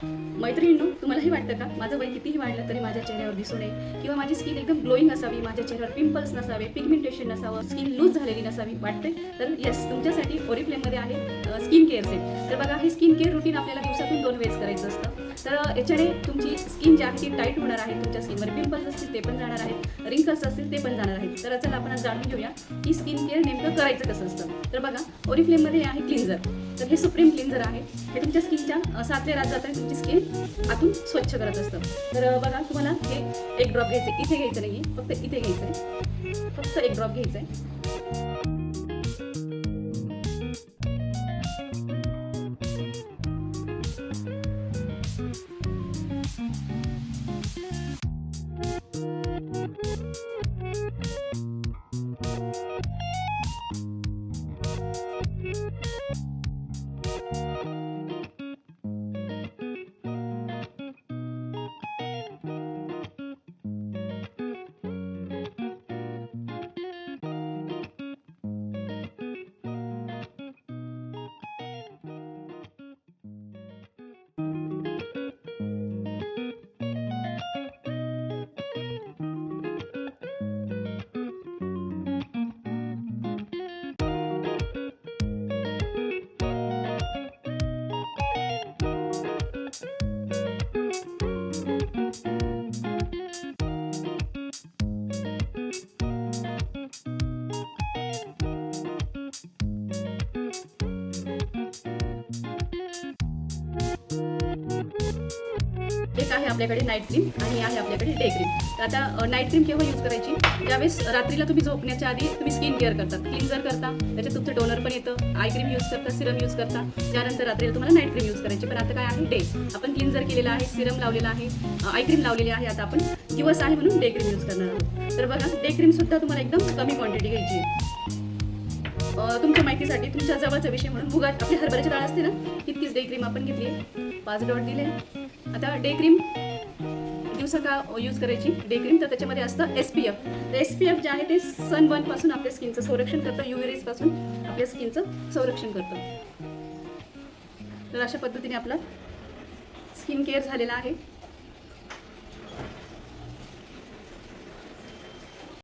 मैत्रिणींनो, तुम्हालाही वाटतं का माझं वय कितीही वाढलं तरी माझ्या चेहऱ्यावर दिसू नये किंवा माझी स्किन एकदम ग्लोईंग असावी, माझ्या चेहऱ्यावर पिंपल्स नसावे, पिगमेंटेशन नसावं, स्किन लूज झालेली नसावी वाटते? तर येस, तुमच्यासाठी ओरिफ्लेममध्ये आहे स्किन केअर सेट. तर बघा, हे स्किन केअर रुटीन आपल्याला दिवसातून 2 वेळेस करायचं असतं. तर याच्याने तुमची स्किन जी आहे ती टाईट होणार आहे, तुमच्या स्किनवर पिंपल्स असतील ते पण जाणार आहेत, रिंकल्स असतील ते पण जाणार आहेत. तर चला आपण आज जाणून घेऊया की स्किन केअर नेमकं करायचं कसं असतं. तर बघा, ओरिफ्लेममध्ये आहे क्लिन्झर. तर हे सुप्रीम क्लिन्झर आहे. हे तुमच्या स्किनच्या 7 लेयरात जातं, तुमची स्किन आतून स्वच्छ करत असतं. तर बघा, तुम्हाला हे 1 ड्रॉप घ्यायचं आहे, इथे घ्यायचं नाही, फक्त इथे घ्यायचं आहे, फक्त 1 ड्रॉप घ्यायचं आहे. एक आहे आपल्याकडे नाईट क्रीम आणि आहे आपल्याकडे डे क्रीम. तर आता नाईट क्रीम केव्हा यूज करायची? ज्यावेळेस रात्रीला तुम्ही झोपण्याच्या आधी तुम्ही स्किन केअर करतात, क्लिन्झर करता, त्याच्यात तुमचं टोनर पण येतं, आय क्रीम यूज करता, सिरम यूज करता, त्यानंतर रात्रीला तुम्हाला नाईट क्रीम यूज करायची. पण आता काय आहे? डे. आपण क्लिन्झर केलेला आहे, सिरम लावलेला आहे, आय क्रीम लावलेली आहे. आता आपण दिवस आहे म्हणून डे क्रीम यूज करणार आहोत. तर बघा, डे क्रीम सुद्धा तुम्हाला एकदम कमी क्वांटिटी घ्यायची आहे. तुमच्या माहितीसाठी तुमच्या जवळचा विषय म्हणून मुगात आपली हरभऱ्याची डाळ असते ना, तितकीच डे क्रीम आपण घेतली, 5 डॉट दिले. आता डे क्रीम दिवसा का यूज करायची डे क्रीम? तर त्याच्यामध्ये असतं SPF. तर SPF जे आहे ते सनबर्नपासून आपल्या स्किनचं संरक्षण करतं, UV रेजपासून आपल्या स्किनचं संरक्षण करतं. तर अशा पद्धतीने आपला स्किन केअर झालेला आहे.